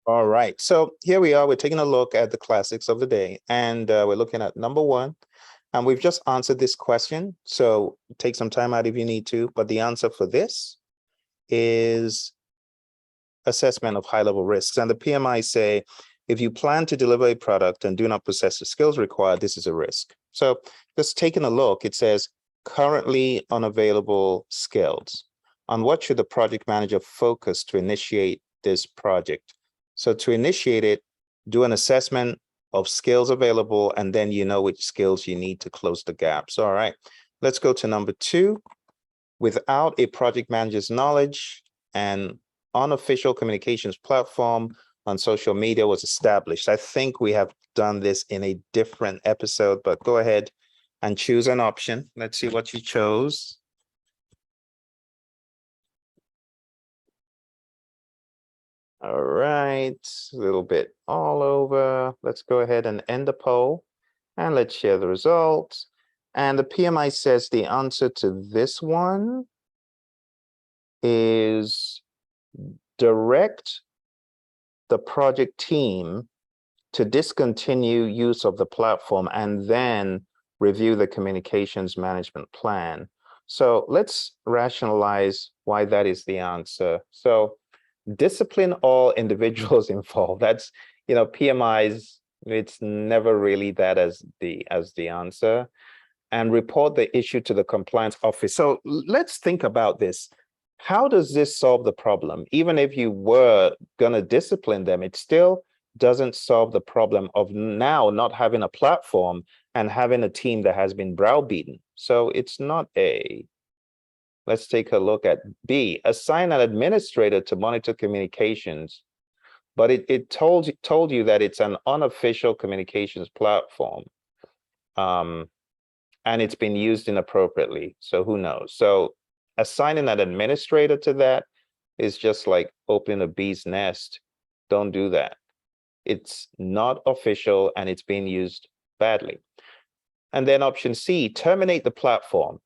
All right, so here we are. We're taking a look at the classics of the day, and we're looking at number one. And we've just answered this question, so take some time out if you need to. But the answer for this is assessment of high-level risks. And the PMI say, if you plan to deliver a product and do not possess the skills required, this is a risk. So just taking a look, it says currently unavailable skills. On what should the project manager focus to initiate this project? So to initiate it, do an assessment of skills available, and then you know which skills you need to close the gaps. All right, let's go to number two. Without a project manager's knowledge, an unofficial communications platform on social media was established. I think we have done this in a different episode, but go ahead and choose an option. Let's see what you chose. All right, a little bit all over. Let's go ahead and end the poll and let's share the results. And the PMI says the answer to this one is direct the project team to discontinue use of the platform and then review the communications management plan. So let's rationalize why that is the answer. So discipline all individuals involved. That's, PMIs, it's never really that as the answer. And report the issue to the compliance office. So let's think about this. How does this solve the problem? Even if you were going to discipline them, it still doesn't solve the problem of now not having a platform and having a team that has been browbeaten. So it's not A. Let's take a look at B. Assign an administrator to monitor communications, but it told you that it's an unofficial communications platform, and it's been used inappropriately. So who knows? So assigning an administrator to that is just like opening a bee's nest. Don't do that. It's not official and it's being used badly. And then option C, terminate the platform.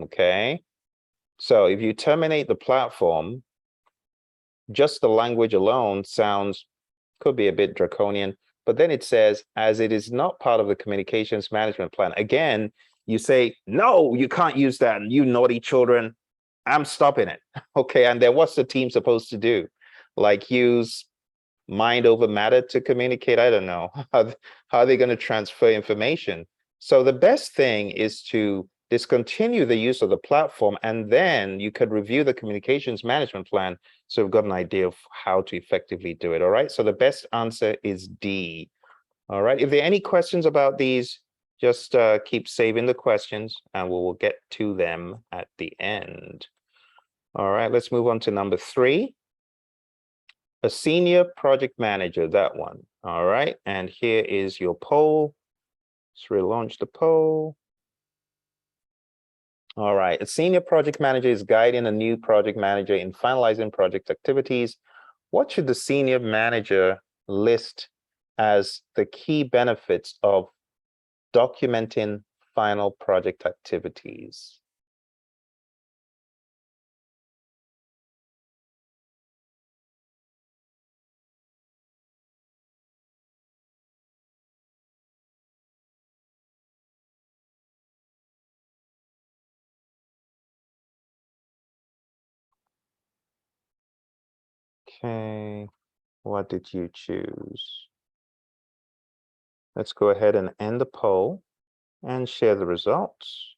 Okay. So if you terminate the platform, just the language alone could be a bit draconian, but then it says, as it is not part of the communications management plan. Again, you say, no, you can't use that. You naughty children, I'm stopping it. Okay, and then what's the team supposed to do? Like use mind over matter to communicate? I don't know. How are they going to transfer information? So the best thing is to discontinue the use of the platform, and then you could review the communications management plan so we've got an idea of how to effectively do it. All right, so the best answer is D. All right, if there are any questions about these, just keep saving the questions and we will get to them at the end. All right, let's move on to number 3. A senior project manager, that one. All right, and here is your poll. Let's relaunch the poll. All right, a senior project manager is guiding a new project manager in finalizing project activities. What should the senior manager list as the key benefits of documenting final project activities? Okay, what did you choose? Let's go ahead and end the poll and share the results.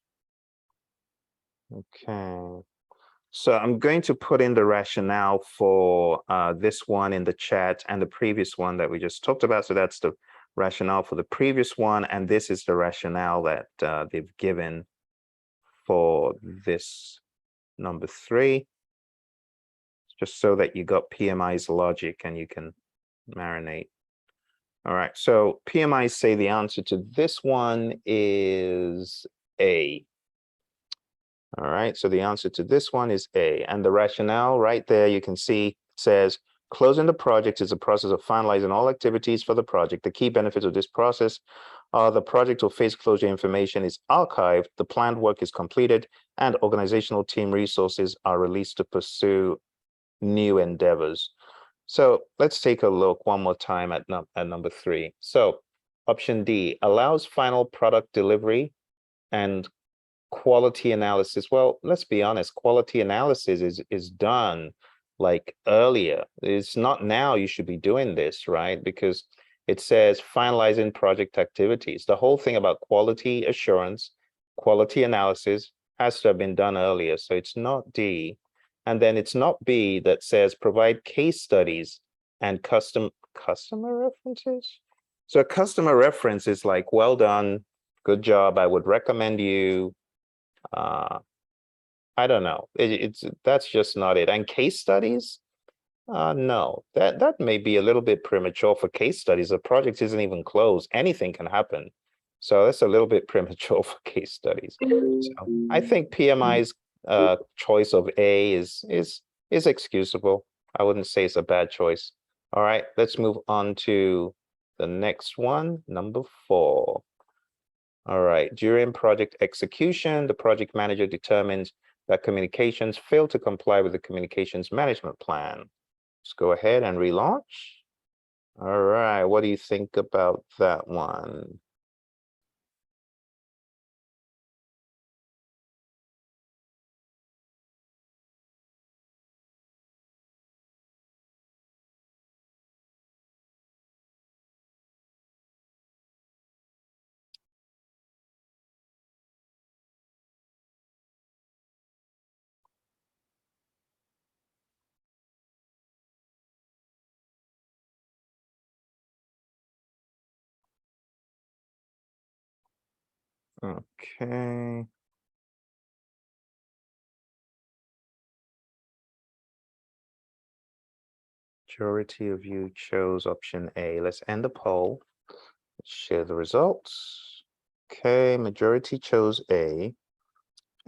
Okay, so I'm going to put in the rationale for this one in the chat and the previous one that we just talked about. So that's the rationale for the previous one, and this is the rationale that they've given for this number 3, just so that you got PMI's logic and you can marinate. All right, so PMI say the answer to this one is A. All right, so the answer to this one is A. And the rationale right there, you can see, says, closing the project is a process of finalizing all activities for the project. The key benefits of this process are the project or phase closure information is archived, the planned work is completed, and organizational team resources are released to pursue new endeavors. So let's take a look one more time at number 3. So option D allows final product delivery and quality analysis. Well, let's be honest, quality analysis is done like earlier. It's not now you should be doing this, right? Because it says finalizing project activities. The whole thing about quality assurance, quality analysis has to have been done earlier. So it's not D. And then it's not B that says provide case studies and customer references. So a customer reference is like, well done, good job. I would recommend you. I don't know. That's just not it. And case studies? No, that may be a little bit premature for case studies. The project isn't even closed. Anything can happen. So that's a little bit premature for case studies. So I think PMI's choice of A is excusable. I wouldn't say it's a bad choice. All right, let's move on to the next one, number 4. All right, during project execution, the project manager determines that communications fail to comply with the communications management plan. Let's go ahead and relaunch. All right, what do you think about that one? Okay. Majority of you chose option A. Let's end the poll. Let's share the results. Okay, majority chose A.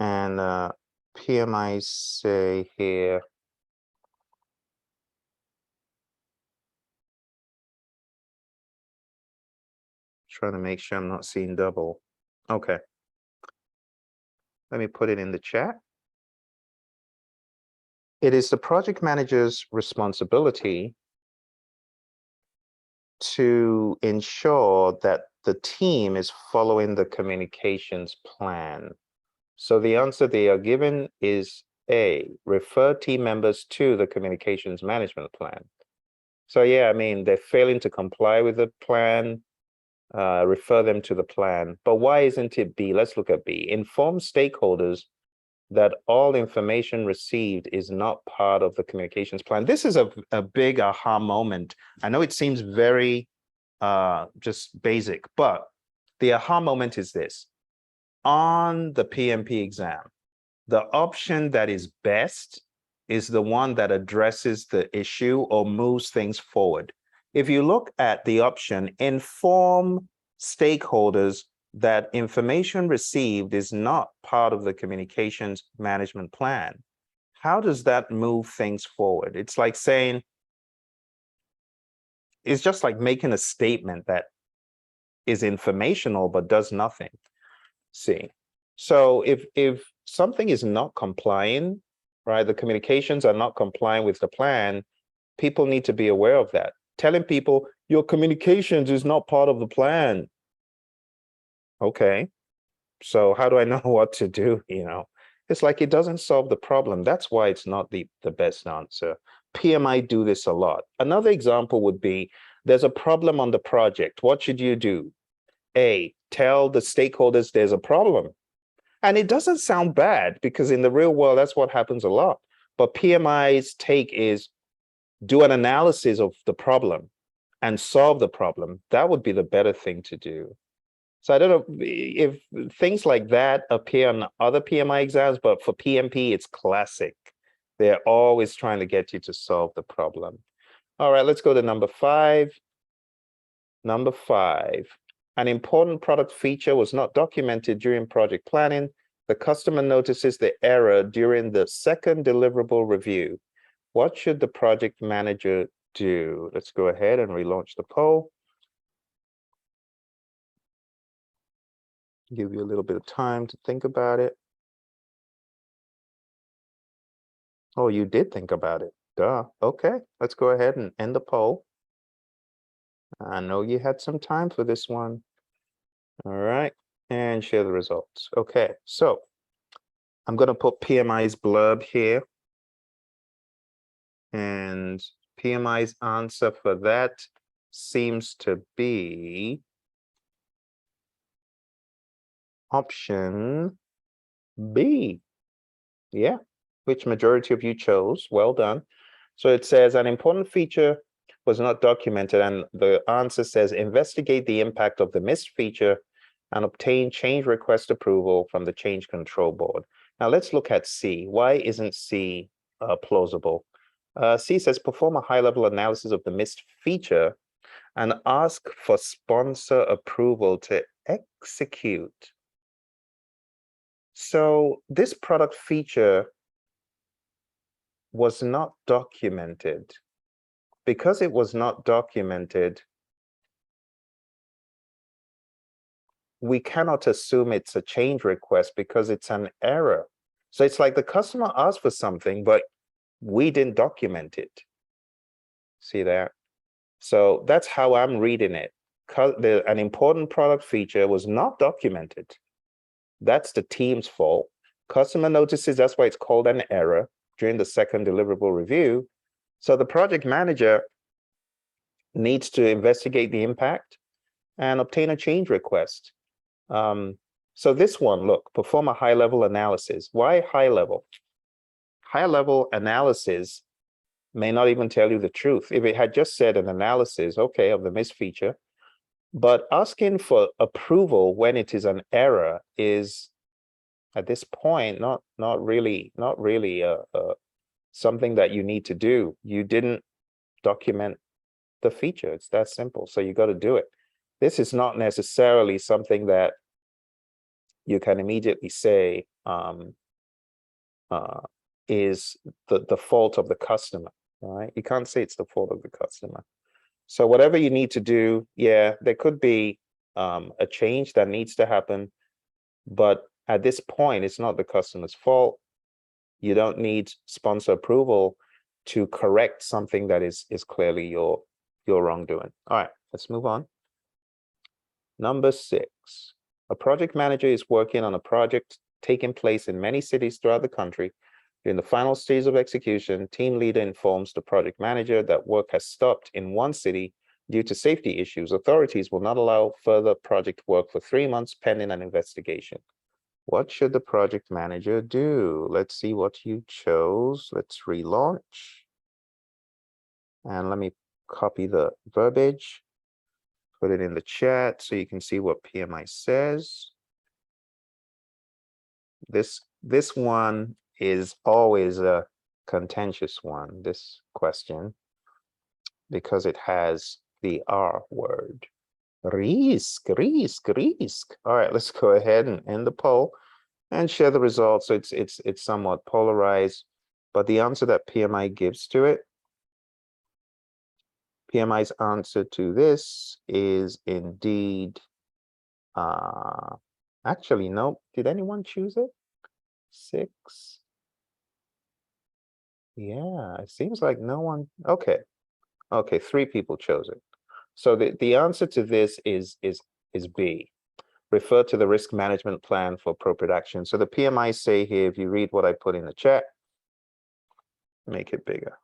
And PMI say here, trying to make sure I'm not seeing double. Okay. Let me put it in the chat. It is the project manager's responsibility to ensure that the team is following the communications plan. So the answer they are given is A, refer team members to the communications management plan. So yeah, I mean, they're failing to comply with the plan, refer them to the plan. But why isn't it B? Let's look at B. Inform stakeholders that all information received is not part of the communications plan. This is a big aha moment. I know it seems very just basic, but the aha moment is this. On the PMP exam, the option that is best is the one that addresses the issue or moves things forward. If you look at the option, inform stakeholders that information received is not part of the communications management plan, how does that move things forward? It's like saying, it's just like making a statement that is informational but does nothing. See, so if something is not complying, right, the communications are not complying with the plan, people need to be aware of that. Telling people your communications is not part of the plan. Okay, so how do I know what to do? It's like it doesn't solve the problem. That's why it's not the best answer. PMI do this a lot. Another example would be, there's a problem on the project. What should you do? A, tell the stakeholders there's a problem. And it doesn't sound bad because in the real world, that's what happens a lot. But PMI's take is do an analysis of the problem and solve the problem. That would be the better thing to do. So I don't know if things like that appear on other PMI exams, but for PMP, it's classic. They're always trying to get you to solve the problem. All right, let's go to number 5. Number 5. An important product feature was not documented during project planning. The customer notices the error during the second deliverable review. What should the project manager do? Let's go ahead and relaunch the poll. Give you a little bit of time to think about it. Oh, you did think about it. Duh. Okay, let's go ahead and end the poll. I know you had some time for this one. All right, and share the results. Okay, so I'm going to put PMI's blurb here. And PMI's answer for that seems to be option B. Yeah, which majority of you chose. Well done. So it says an important feature was not documented, and the answer says investigate the impact of the missed feature and obtain change request approval from the change control board. Now let's look at C. Why isn't C plausible? C says perform a high-level analysis of the missed feature and ask for sponsor approval to execute. So this product feature was not documented. Because it was not documented, we cannot assume it's a change request because it's an error. So it's like the customer asked for something, but we didn't document it. See that? So that's how I'm reading it. An important product feature was not documented. That's the team's fault. Customer notices, that's why it's called an error during the second deliverable review. So the project manager needs to investigate the impact and obtain a change request. So this one, look, perform a high-level analysis. Why high level? High-level analysis may not even tell you the truth. If it had just said an analysis, okay, of the missed feature, but asking for approval when it is an error is, at this point, not really something that you need to do. You didn't document the feature. It's that simple. So you got to do it. This is not necessarily something that you can immediately say is the fault of the customer, right? You can't say it's the fault of the customer. So whatever you need to do, yeah, there could be a change that needs to happen, but at this point, it's not the customer's fault. You don't need sponsor approval to correct something that is clearly your wrongdoing. All right, let's move on. Number 6, a project manager is working on a project taking place in many cities throughout the country. During the final stage of execution, team leader informs the project manager that work has stopped in one city due to safety issues. Authorities will not allow further project work for 3 months pending an investigation. What should the project manager do? Let's see what you chose. Let's relaunch. And let me copy the verbiage, put it in the chat so you can see what PMI says. This one is always a contentious one, this question, because it has the R word. Risk. All right, let's go ahead and end the poll and share the results. So it's somewhat polarized, but the answer that PMI gives to it, PMI's answer to this is indeed, actually, no, did anyone choose it? 6. Yeah, it seems like no one. Okay, 3 people chose it. So the answer to this is B. Refer to the risk management plan for appropriate action. So the PMI say here, if you read what I put in the chat, make it bigger.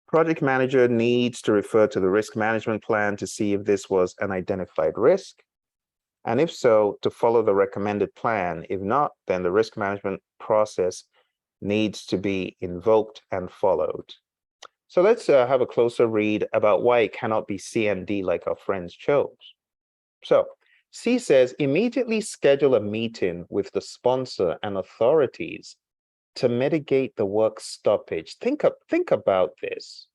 Project manager needs to refer to the risk management plan to see if this was an identified risk. And if so, to follow the recommended plan. If not, then the risk management process needs to be invoked and followed. So let's have a closer read about why it cannot be C and D like our friends chose. So C says, immediately schedule a meeting with the sponsor and authorities to mitigate the work stoppage. Think about this.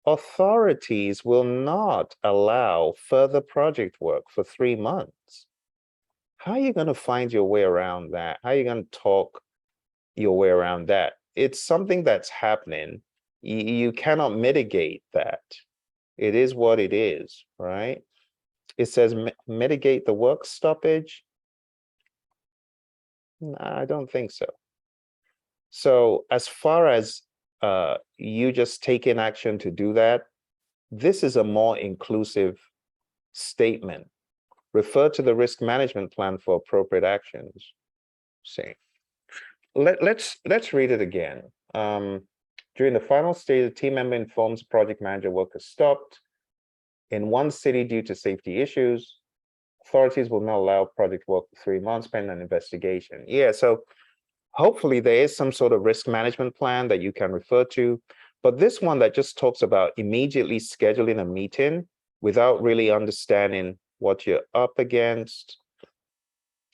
Authorities will not allow further project work for 3 months. How are you going to find your way around that? How are you going to talk your way around that? It's something that's happening. You cannot mitigate that. It is what it is, right? It says mitigate the work stoppage. No, I don't think so. So as far as you just taking action to do that. This is a more inclusive statement. Refer to the risk management plan for appropriate actions. See, let's read it again. During the final stage, the team member informs project manager work has stopped in one city due to safety issues. Authorities will not allow project work for 3 months pending an investigation. Yeah, so hopefully there is some sort of risk management plan that you can refer to. But this one that just talks about immediately scheduling a meeting without really understanding what you're up against,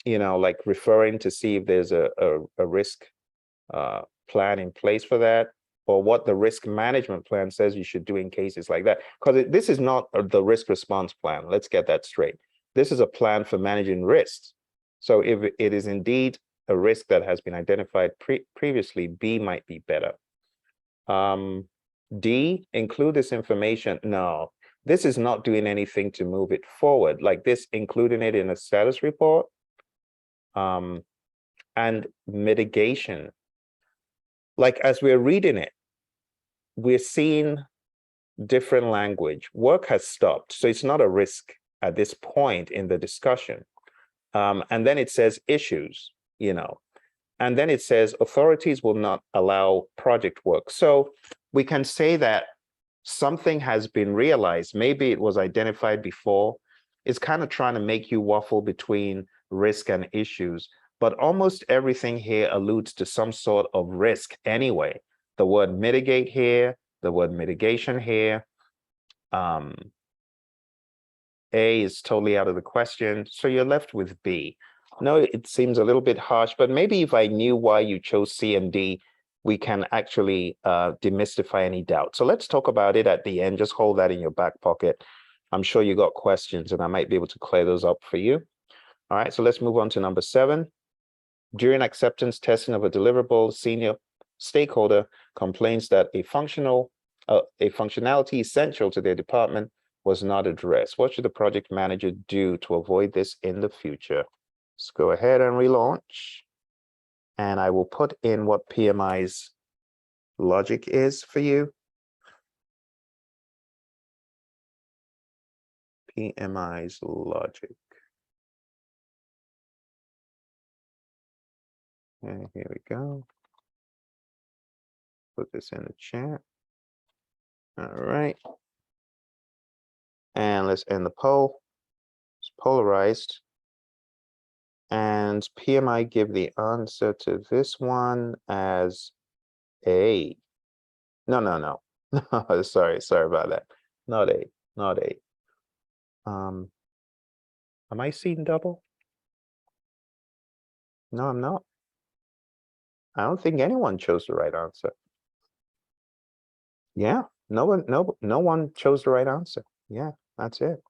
you know, like referring to see if there's a risk plan in place for that, or what the risk management plan says you should do in cases like that. Because this is not the risk response plan. Let's get that straight. This is a plan for managing risks. So if it is indeed a risk that has been identified previously, B might be better. D, include this information. No, this is not doing anything to move it forward. Like this, including it in a status report. And mitigation. Like as we're reading it, we're seeing different language. Work has stopped, so it's not a risk at this point in the discussion. And then it says issues, you know, and then it says authorities will not allow project work. So we can say that something has been realized. Maybe it was identified before. It's kind of trying to make you waffle between risk and issues, but almost everything here alludes to some sort of risk anyway. The word mitigate here, the word mitigation here. A is totally out of the question, so you're left with B. No, it seems a little bit harsh, but maybe if I knew why you chose C and D, we can actually demystify any doubt. So let's talk about it at the end. Just hold that in your back pocket. I'm sure you got questions and I might be able to clear those up for you. All right, so let's move on to number 7. During acceptance testing of a deliverable, senior stakeholder complains that a functionality essential to their department was not addressed. What should the project manager do to avoid this in the future? Let's go ahead and relaunch. And I will put in what PMI's logic is for you. PMI's logic. And here we go. Put this in the chat. All right. And let's end the poll. It's polarized. And PMI give the answer to this one as A. No. sorry about that. Not A. Am I seeing double? No, I'm not. I don't think anyone chose the right answer. Yeah, no one chose the right answer. Yeah, that's it.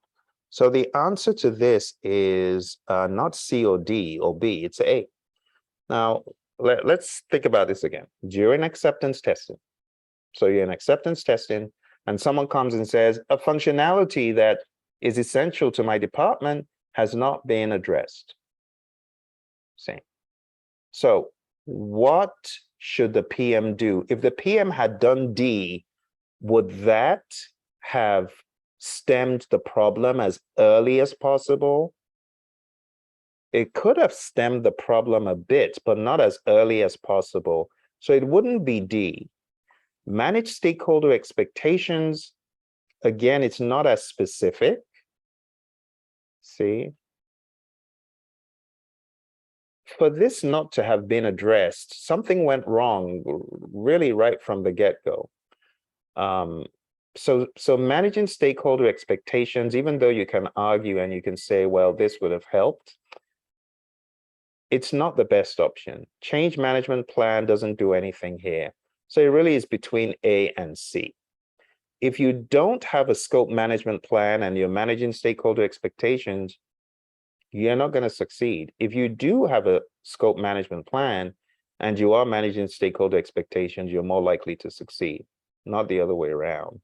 So the answer to this is not C or D or B, it's A. Now, let's think about this again. During acceptance testing, so you're in acceptance testing, and someone comes and says, a functionality that is essential to my department has not been addressed. Same. So what should the PM do? If the PM had done D, would that have stemmed the problem as early as possible? It could have stemmed the problem a bit, but not as early as possible. So it wouldn't be D. Manage stakeholder expectations. Again, it's not as specific. See? For this not to have been addressed, something went wrong really right from the get-go. So managing stakeholder expectations, even though you can argue and you can say, well, this would have helped, it's not the best option. Change management plan doesn't do anything here. So it really is between A and C. If you don't have a scope management plan and you're managing stakeholder expectations, you're not going to succeed. If you do have a scope management plan and you are managing stakeholder expectations, you're more likely to succeed, not the other way around.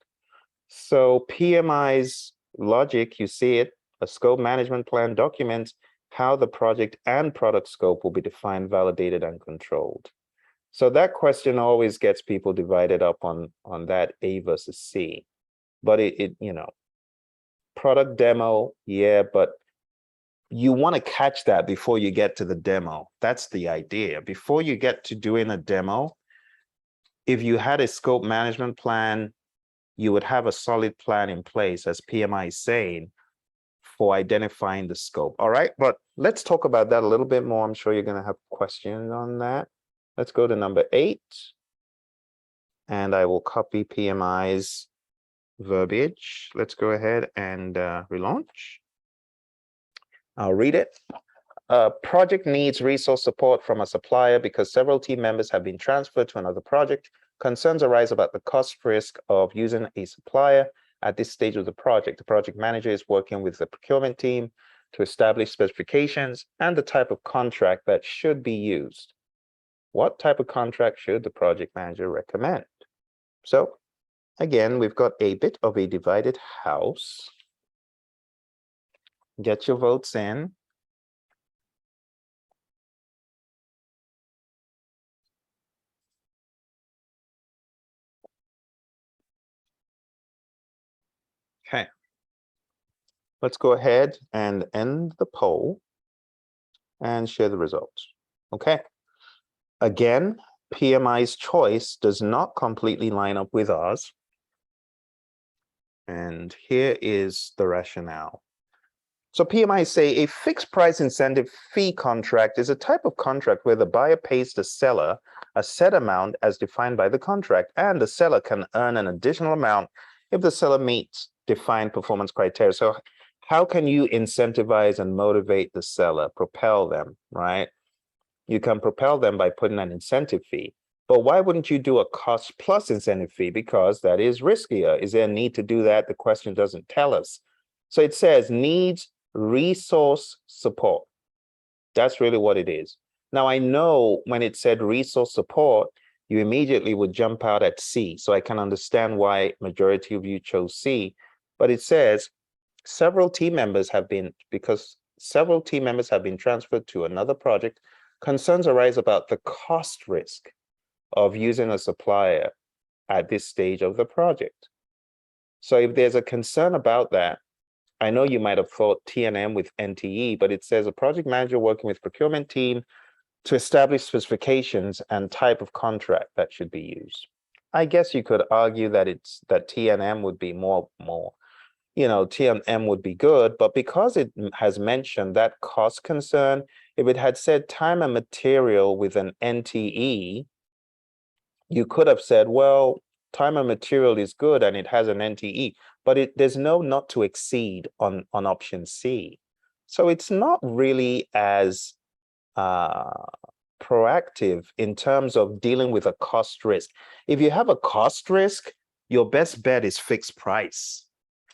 So PMI's logic, you see it, a scope management plan documents how the project and product scope will be defined, validated, and controlled. So that question always gets people divided up on that A versus C. But it you know, product demo, yeah, but you want to catch that before you get to the demo. That's the idea. Before you get to doing a demo, if you had a scope management plan, you would have a solid plan in place, as PMI is saying, for identifying the scope. All right, but let's talk about that a little bit more. I'm sure you're going to have questions on that. Let's go to number 8. And I will copy PMI's verbiage. Let's go ahead and relaunch. I'll read it. Project needs resource support from a supplier because several team members have been transferred to another project. Concerns arise about the cost risk of using a supplier at this stage of the project. The project manager is working with the procurement team to establish specifications and the type of contract that should be used. What type of contract should the project manager recommend? So again, we've got a bit of a divided house. Get your votes in. Okay. Let's go ahead and end the poll and share the results. Okay. Again, PMI's choice does not completely line up with ours. And here is the rationale. So PMI say a fixed price incentive fee contract is a type of contract where the buyer pays the seller a set amount as defined by the contract, and the seller can earn an additional amount if the seller meets defined performance criteria. So how can you incentivize and motivate the seller, propel them, right? You can propel them by putting an incentive fee. But why wouldn't you do a cost plus incentive fee? Because that is riskier. Is there a need to do that? The question doesn't tell us. So it says needs resource support. That's really what it is. Now, I know when it said resource support, you immediately would jump out at C. So I can understand why majority of you chose C. But it says several team members have been transferred to another project. Concerns arise about the cost risk of using a supplier at this stage of the project. So if there's a concern about that, I know you might have thought T&M with NTE, but it says a project manager working with procurement team to establish specifications and type of contract that should be used. I guess you could argue that T&M would be more, T&M would be good, but because it has mentioned that cost concern, if it had said time and material with an NTE, you could have said, well, time and material is good and it has an NTE, but there's no not to exceed on option C. So it's not really as proactive in terms of dealing with a cost risk. If you have a cost risk, your best bet is fixed price.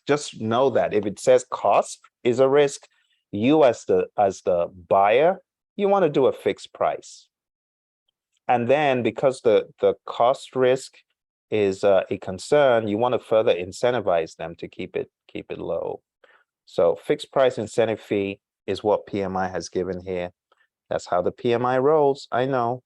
Just know that if it says cost is a risk, you as the buyer, you want to do a fixed price. And then because the cost risk is a concern, you want to further incentivize them to keep it low. So fixed price incentive fee is what PMI has given here. That's how the PMI rolls. I know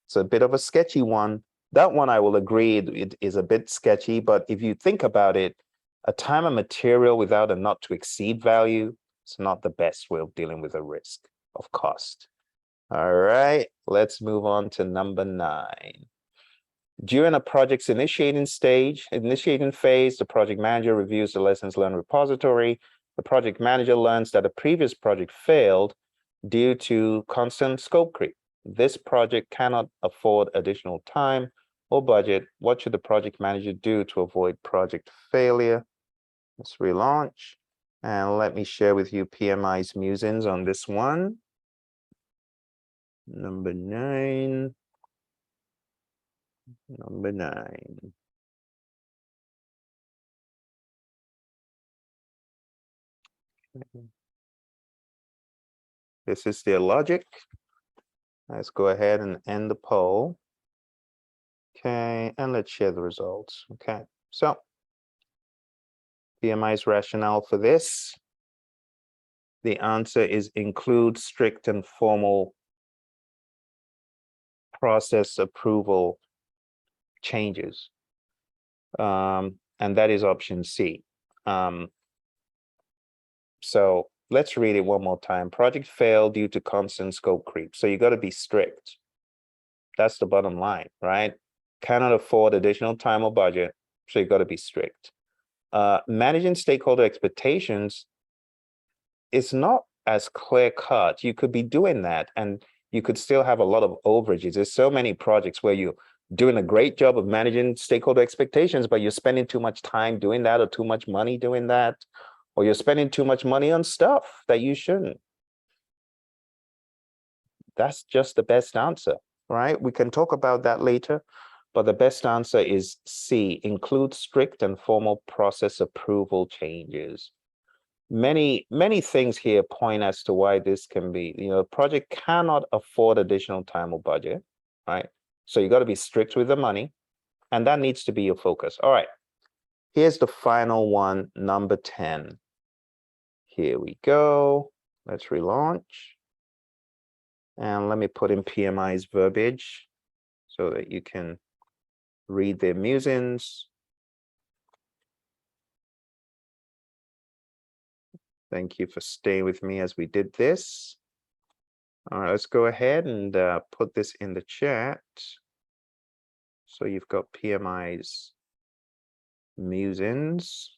it's a bit of a sketchy one. That one I will agree it is a bit sketchy, but if you think about it, a time and material without a not to exceed value, it's not the best way of dealing with a risk of cost. All right, let's move on to number 9. During a project's initiating phase, the project manager reviews the lessons learned repository. The project manager learns that a previous project failed due to constant scope creep. This project cannot afford additional time or budget. What should the project manager do to avoid project failure? Let's relaunch. And let me share with you PMI's musings on this one. Number 9. Number 9. This is their logic. Let's go ahead and end the poll. Okay, and let's share the results. Okay, so PMI's rationale for this. The answer is include strict and formal process approval changes. And that is option C. So let's read it one more time. Project failed due to constant scope creep. So you got to be strict. That's the bottom line, right? Cannot afford additional time or budget, so you got to be strict. Managing stakeholder expectations is not as clear cut. You could be doing that and you could still have a lot of overages. There's so many projects where you're doing a great job of managing stakeholder expectations, but you're spending too much time doing that or too much money doing that, or you're spending too much money on stuff that you shouldn't. That's just the best answer, right? We can talk about that later, but the best answer is C, include strict and formal process approval changes. Many things here point as to why this can be, the project cannot afford additional time or budget, right? So you got to be strict with the money, and that needs to be your focus. All right, here's the final one, number 10. Here we go. Let's relaunch. And let me put in PMI's verbiage so that you can read their musings. Thank you for staying with me as we did this. All right, let's go ahead and put this in the chat. So you've got PMI's musings.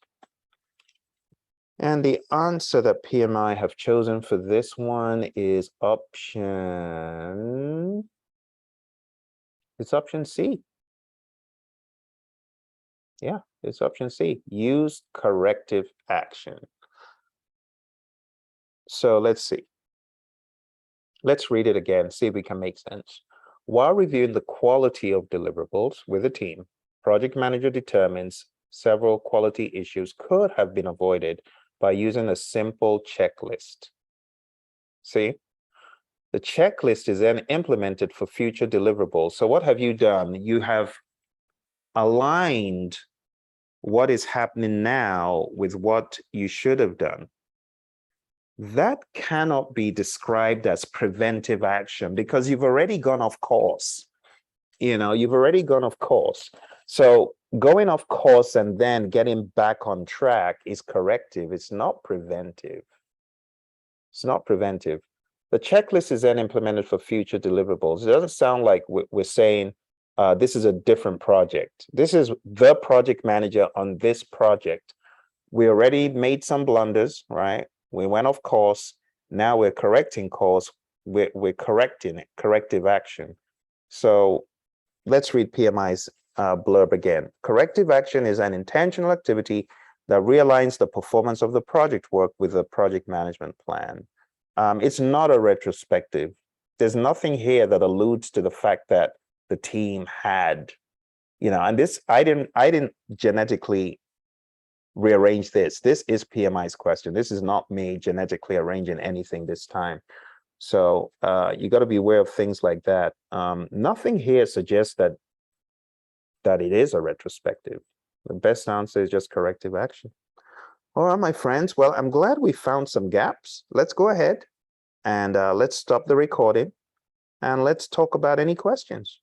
And the answer that PMI have chosen for this one is option C. Yeah, it's option C. Use corrective action. So let's see. Let's read it again, see if we can make sense. While reviewing the quality of deliverables with a team, project manager determines several quality issues could have been avoided by using a simple checklist. See? The checklist is then implemented for future deliverables. So what have you done? You have aligned what is happening now with what you should have done. That cannot be described as preventive action because you've already gone off course. You've already gone off course. So going off course and then getting back on track is corrective. It's not preventive. It's not preventive. The checklist is then implemented for future deliverables. It doesn't sound like we're saying this is a different project. This is the project manager on this project. We already made some blunders, right? We went off course. Now we're correcting course. We're correcting it, corrective action. So let's read PMI's blurb again. Corrective action is an intentional activity that realigns the performance of the project work with the project management plan. It's not a retrospective. There's nothing here that alludes to the fact that the team had, and this, I didn't genetically rearrange this. This is PMI's question. This is not me genetically arranging anything this time. So you got to be aware of things like that. Nothing here suggests that it is a retrospective. The best answer is just corrective action. All right, my friends. Well, I'm glad we found some gaps. Let's go ahead and let's stop the recording and let's talk about any questions.